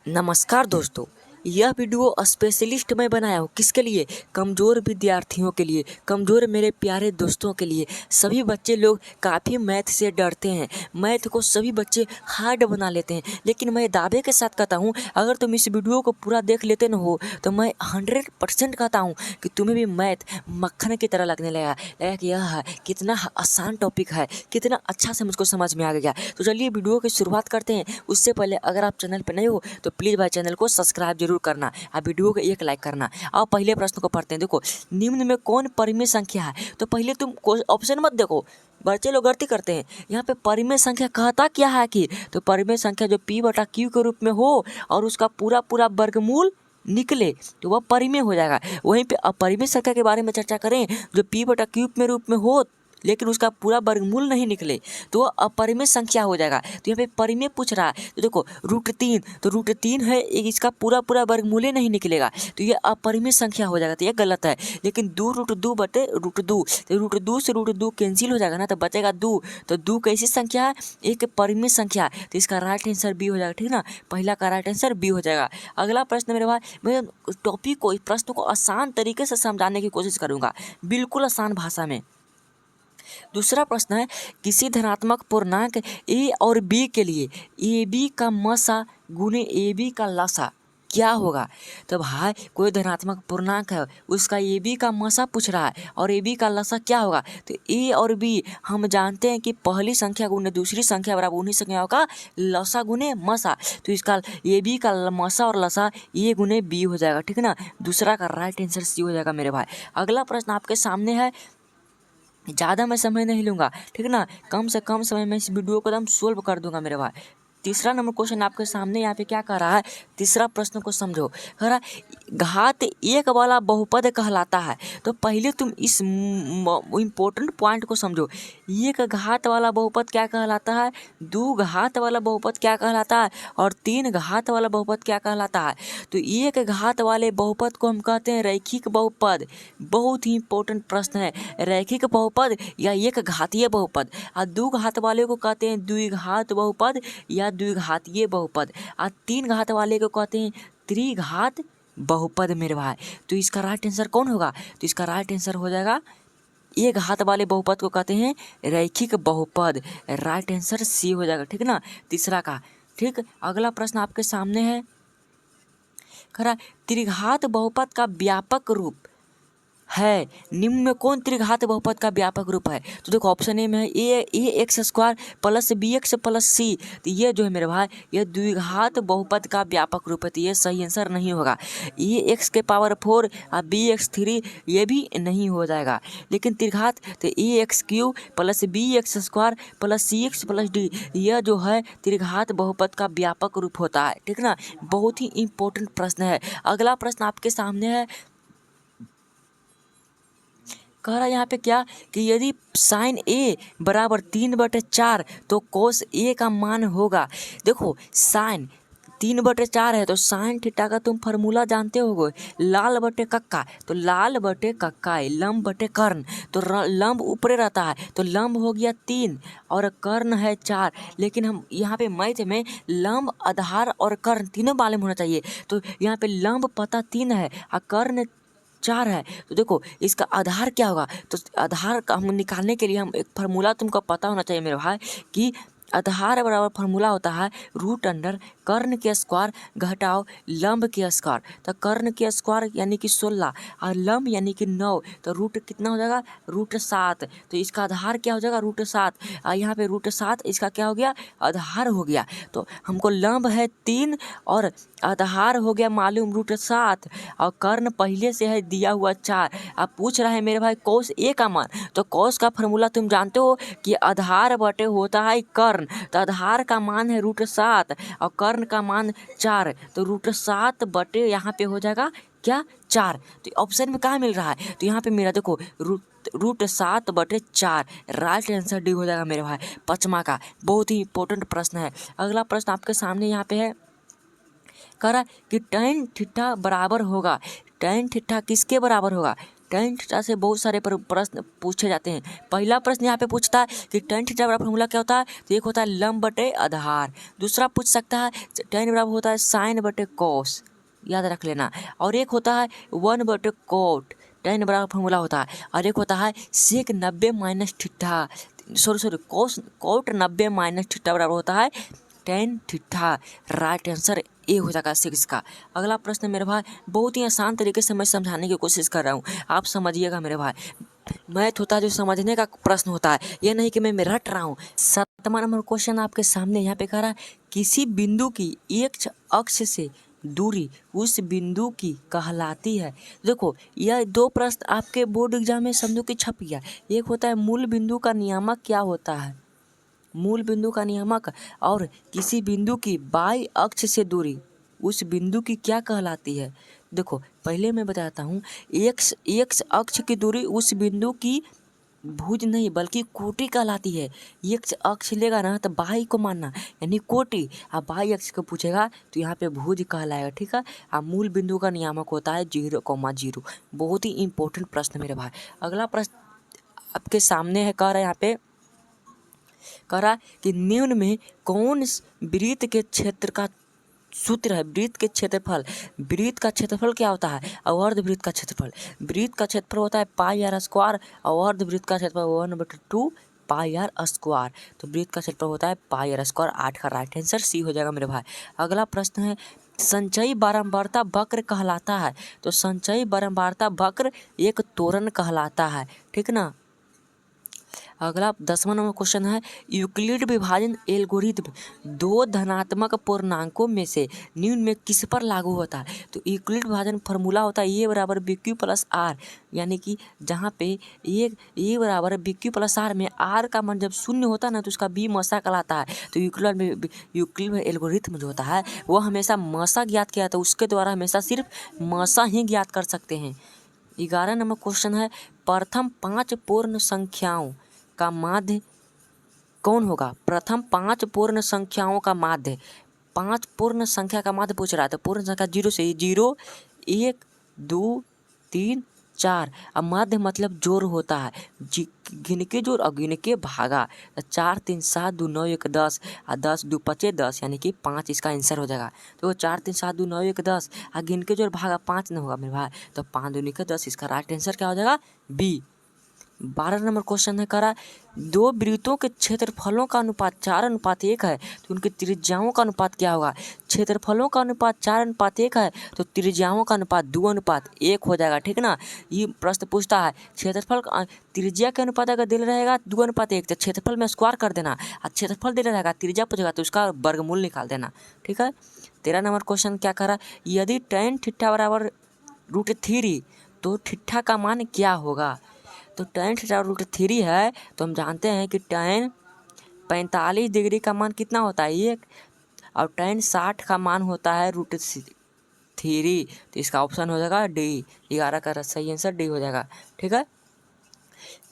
नमस्कार दोस्तों, यह वीडियो स्पेशलिस्ट मैं बनाया हूँ किसके लिए? कमज़ोर विद्यार्थियों के लिए, कमज़ोर मेरे प्यारे दोस्तों के लिए। सभी बच्चे लोग काफ़ी मैथ से डरते हैं, मैथ को सभी बच्चे हार्ड बना लेते हैं। लेकिन मैं दावे के साथ कहता हूँ, अगर तुम इस वीडियो को पूरा देख लेते न हो तो मैं 100% कहता हूँ कि तुम्हें भी मैथ मक्खन की तरह लगने लगा कि यह कितना आसान टॉपिक है, कितना अच्छा से मुझको समझ में आ गया। तो चलिए वीडियो की शुरुआत करते हैं। उससे पहले अगर आप चैनल पर नए हो तो प्लीज़ भाई चैनल को सब्सक्राइब जरूर करना, आप वीडियो को एक लाइक करना। अब पहले प्रश्न को पढ़ते हैं। देखो, निम्न में कौन परिमेय संख्या है? तो पहले तुम ऑप्शन मत देखो, बच्चे लोग गलती करते हैं। यहाँ पे परिमेय संख्या कहता क्या है कि? तो परिमेय संख्या जो p/q के रूप में हो और उसका पूरा पूरा वर्गमूल निकले तो वह परिमेय हो जाएगा। वहीं पे अपरिमेय संख्या के बारे में चर्चा करें जो p/q में रूप में हो लेकिन उसका पूरा वर्गमूल नहीं निकले तो वह अपरिमेय संख्या हो जाएगा। तो यहाँ पे परिमेय पूछ रहा है, तो देखो √3, तो √3 है, इसका पूरा पूरा वर्गमूल ही नहीं निकलेगा तो ये अपरिमेय संख्या हो जाएगा, तो ये गलत है। लेकिन 2√2 बटे √2, तो √2 से √2 कैंसिल हो जाएगा ना, तो बचेगा 2। तो 2 कैसी संख्या है? एक परिमेय संख्या है, तो इसका राइट आंसर बी हो जाएगा। ठीक ना, पहला का राइट आंसर बी हो जाएगा। अगला प्रश्न मेरे भाई, मैं टॉपिक को, इस प्रश्न को आसान तरीके से समझाने की कोशिश करूँगा, बिल्कुल आसान भाषा में। दूसरा प्रश्न है, किसी धनात्मक पूर्णांक ए और बी के लिए ए बी का मसा गुने ए बी का लसा क्या होगा? तो भाई कोई धनात्मक पूर्णांक है, उसका ए बी का मसा पूछ रहा है और ए बी का लसा क्या होगा? तो ए और बी हम जानते हैं कि पहली संख्या गुने दूसरी संख्या बराबर उन्हीं संख्याओं का लसा गुने मसा। तो इसका ए बी का मसा और लसा ए गुने बी हो जाएगा। ठीक है ना, दूसरा का राइट आंसर सी हो जाएगा मेरे भाई। अगला प्रश्न आपके सामने है, ज़्यादा मैं समय नहीं लूँगा, ठीक है ना, कम से कम समय में इस वीडियो को एकदम सोल्व कर दूंगा मेरे भाई। तीसरा नंबर क्वेश्चन आपके सामने यहाँ पे क्या कह रहा है? तीसरा प्रश्न को समझो। कह रहा घात एक वाला बहुपद कहलाता है। तो पहले तुम इस इम्पोर्टेंट पॉइंट को समझो। एक घात वाला बहुपद क्या कहलाता है, दो घात वाला बहुपद क्या कहलाता है और तीन घात वाला बहुपद क्या कहलाता है? तो एक घात वाले बहुपद को हम कहते हैं रैखिक बहुपद। बहुत ही इंपॉर्टेंट प्रश्न है, रैखिक बहुपद या एक घातीय बहुपद। और दो घात वाले को कहते हैं द्विघात बहुपद या द्विघातीय बहुपद। और तीन घात वाले को कहते हैं त्रिघात बहुपद मेरे भाई। तो इसका राइट आंसर कौन होगा? तो इसका राइट आंसर हो जाएगा, एक घात वाले बहुपद को कहते हैं रैखिक बहुपद। राइट आंसर सी हो जाएगा। ठीक ना, तीसरा का। ठीक, अगला प्रश्न आपके सामने है, खरा त्रिघात बहुपद का व्यापक रूप है, निम्न में कौन त्रिघात बहुपद का व्यापक रूप है? तो देखो ऑप्शन ए में है A X square plus B X plus C. तो ये जो है मेरे भाई ये द्विघात बहुपद का व्यापक रूप है, तो ये सही आंसर नहीं होगा। ए एक्स के पावर 4 और बी एक्स 3 ये भी नहीं हो जाएगा। लेकिन त्रिघात तो A X cube plus B X square plus C X plus D, यह जो है त्रिघात बहुपद का व्यापक रूप होता है। ठीक ना, बहुत ही इंपॉर्टेंट प्रश्न है। अगला प्रश्न आपके सामने है, कह रहा है यहाँ पे क्या कि यदि साइन ए बराबर 3/4 तो कोस ए का मान होगा। देखो साइन 3/4 है तो साइन थीटा का तुम फार्मूला जानते होगे, लाल बटे कक्का। तो लाल बटे कक्का है लंब बटे कर्ण, तो लंब ऊपरे रहता है तो लंब हो गया 3 और कर्ण है 4। लेकिन हम यहाँ पे मैथ में लंब आधार और कर्ण तीनों मालूम होना चाहिए। तो यहाँ पे लंब पता 3 है और कर्ण 4 है। तो देखो इसका आधार क्या होगा? तो आधार का हम निकालने के लिए हम एक फार्मूला तुमको पता होना चाहिए मेरे भाई कि आधार बराबर फार्मूला होता है √अंडर कर्ण के स्क्वायर घटाओ लंब के स्क्वायर। तो कर्ण के स्क्वायर यानी कि 16 और लंब यानी कि 9, तो रूट कितना हो जाएगा? √7। तो इसका आधार क्या हो जाएगा? √7। और यहाँ पे √7 इसका क्या हो गया? आधार हो गया। तो हमको लंब है 3 और आधार हो गया मालूम √7 और कर्ण पहले से है दिया हुआ 4। अब पूछ रहा है मेरे भाई कोस ए का मान। तो कोस का फार्मूला तुम जानते हो कि आधार बटे होता है कर्ण। तो आधार का मान है √7 और कर्ण का मान 4, तो √7 बटे यहाँ पे हो जाएगा क्या? 4। तो ऑप्शन में कहाँ मिल रहा है? तो यहाँ पे मेरा देखो √7/4 राइट आंसर डी हो जाएगा मेरे भाई, पचमा का। बहुत ही इंपॉर्टेंट प्रश्न है। अगला प्रश्न आपके सामने यहाँ पे है, कह रहा कि tan थीटा बराबर होगा, tan थीटा किसके बराबर होगा? tan थीटा से बहुत सारे प्रश्न पूछे जाते हैं। पहला प्रश्न यहाँ पे पूछता है कि tan थीटा बराबर फॉर्मूला क्या होता है, तो एक होता है लंब बटे आधार। दूसरा पूछ सकता है tan बराबर होता है साइन बटे कॉस, याद रख लेना। और एक होता है 1 बटे कोट, tan बराबर फॉर्मूला होता है। और एक होता है sec 90 minus theta, sorry cot 90 minus theta बराबर होता है tan theta. Right answer A हो जाएगा 6 का। अगला प्रश्न मेरे भाई बहुत ही आसान तरीके से मैं समझाने की कोशिश कर रहा हूँ, आप समझिएगा मेरे भाई। मैथ होता है जो समझने का प्रश्न होता है, ये नहीं कि मैं रट रहा हूँ। 7वां नंबर क्वेश्चन आपके सामने यहाँ पे कह रहा है किसी बिंदु की एक अक्ष से दूरी उस बिंदु की कहलाती है। देखो यह दो प्रश्न आपके बोर्ड एग्जाम में समझो कि छप गया। एक होता है मूल बिंदु का नियामक क्या होता है, मूल बिंदु का नियामक, और किसी बिंदु की बाई अक्ष से दूरी उस बिंदु की क्या कहलाती है। देखो पहले मैं बताता हूँ, एक्स अक्ष की दूरी उस बिंदु की भुज नहीं बल्कि कोटि कहलाती है। एक्स अक्ष लेगा ना तो बाई को मानना यानी कोटि, अब बाई अक्ष को पूछेगा तो यहाँ पे भुज कहलाएगा, ठीक है। अब मूल बिंदु का नियामक होता है 0,0। बहुत ही इंपॉर्टेंट प्रश्न मेरे भाई। अगला प्रश्न आपके सामने है, कह रहा है यहाँ पे कह रहा कि निम्न में कौन वृत्त के क्षेत्र का सूत्र है। वृत्त के क्षेत्रफल, वृत्त का क्षेत्रफल क्या होता है, अर्धवृत्त का क्षेत्रफल। वृत्त का क्षेत्रफल होता है पाई आर स्क्वायर और अर्धवृत्त का क्षेत्रफल 1/2 पाई आर स्क्वायर। तो वृत्त का क्षेत्रफल होता है पाई आर स्क्वायर। 8 का राइट आंसर सी हो जाएगा मेरे भाई। अगला प्रश्न है संचयी बारंबारता वक्र कहलाता है। तो संचयी बारंबारता वक्र एक त्वरण कहलाता है, ठीक ना। अगला 10वां नंबर क्वेश्चन है यूक्लिड विभाजन एल्गोरिथ्म दो धनात्मक पूर्णांकों में से निम्न में किस पर लागू होता है। तो यूक्लिड विभाजन फार्मूला होता है ए बराबर बी क्यू प्लस आर, यानी कि जहाँ पे ए बराबर बी क्यू प्लस आर में आर का मान जब शून्य होता है ना तो उसका बी मसा कहलाता है। तो यूक्लिड एल्गोरिथ्म जो होता है वो हमेशा मसा ज्ञात किया जाता है, उसके द्वारा हमेशा सिर्फ मसा ही ज्ञात कर सकते हैं। 11 नंबर क्वेश्चन है प्रथम 5 पूर्ण संख्याओं का माध्य कौन होगा। प्रथम 5 पूर्ण संख्याओं का माध्य, 5 पूर्ण संख्या का माध्य पूछ रहा है। तो पूर्ण संख्या 0 से 0, 1, 2, 3, 4। अब माध्य मतलब जोड़ होता है, गिन के जोड़ और गिन के भागा। 4 3 7 2 9 1 10 और 10 2 5 10 यानी कि 5 इसका आंसर हो जाएगा। तो 4 3 7 2 9 1 10 और गिन के जोड़ भागा 5 नहीं होगा मेरे भाई, तो 5 2 9 10 इसका राइट आंसर क्या हो जाएगा बी। 12 नंबर क्वेश्चन है करा दो वृत्तों के क्षेत्रफलों का अनुपात 4:1 है तो उनकी त्रिज्याओं का अनुपात क्या होगा। क्षेत्रफलों का अनुपात 4:1 है तो त्रिज्याओं का अनुपात 2:1 हो जाएगा, ठीक ना। ये प्रश्न पूछता है क्षेत्रफल त्रिज्या के अनुपात अगर दिल रहेगा 2:1 तो क्षेत्रफल में स्क्वायर कर देना, और क्षेत्रफल दिल रहेगा त्रिज्या पूछेगा तो उसका वर्गमूल निकाल देना, ठीक है। 13 नंबर क्वेश्चन क्या करा यदि tan थीटा बराबर √3 तो थीटा का मान क्या होगा। तो tan थीटा √3 है तो हम जानते हैं कि tan 45 डिग्री का मान कितना होता है 1, और tan 60 का मान होता है √3। तो इसका ऑप्शन हो जाएगा डी। 11 का सही आंसर डी हो जाएगा, ठीक है।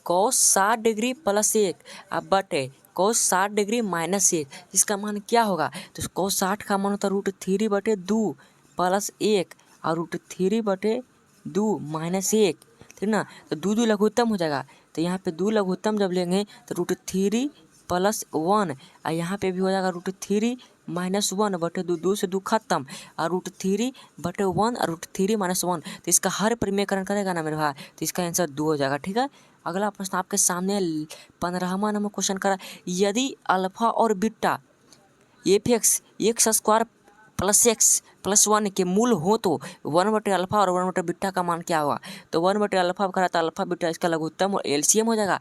cos 60 डिग्री प्लस 1 अब बटे cos 60 डिग्री माइनस 1, इसका मान क्या होगा। तो cos 60 का मान होता है √3/2 प्लस 1 और √3/2 माइनस 1, ठीक ना। तो 2 लघुत्तम हो जाएगा, तो यहाँ पे 2 लघुत्तम जब लेंगे तो √3 + 1 और यहाँ पे भी हो जाएगा √3 - 1/2, 2 से 2 खत्म और √3/1 और √3 - 1। तो इसका हर परिमेयकरण करेगा ना मेरे भाई तो इसका आंसर 2 हो जाएगा, ठीक है। अगला प्रश्न आपके सामने 15वां नंबर क्वेश्चन करा यदि अल्फा और बीटा f(x) x² + x + 1 के मूल हो तो 1/अल्फा और 1/बीटा का मान क्या होगा। तो 1/अल्फा करा तो अल्फा बीटा इसका लघुत्तम और एलसीएम हो जाएगा।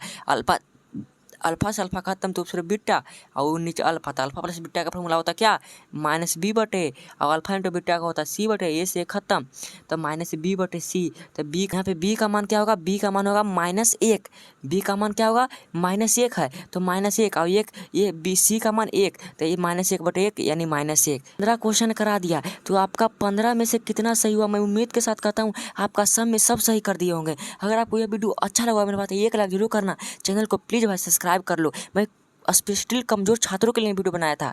अल्फा से अल्फा खत्म तो फिर बीटा और नीचे अल्फा, तो अल्फा प्लस बीटा का फॉर्मूला होता क्या -b/, और अल्फा इंटू बीटा का होता c/, ए से खत्म तो -b/c। तो बी यहाँ पे बी का मान क्या होगा, बी का मान होगा -1, बी का मान क्या होगा -1 है तो -1 और 1 ये बी सी का मान 1 तो ये -1/1 यानी -1। 15 क्वेश्चन करा दिया तो आपका 15 में से कितना सही हुआ मैं उम्मीद के साथ कहता हूँ आपका सब में सब सही कर दिए होंगे। अगर आपको यह वीडियो अच्छा लगा मेरे बात 1 लाइक जरूर करना, चैनल को प्लीज़ भाई सब्सक्राइब कर लो। मैं स्पेशली कमज़ोर छात्रों के लिए वीडियो बनाया था।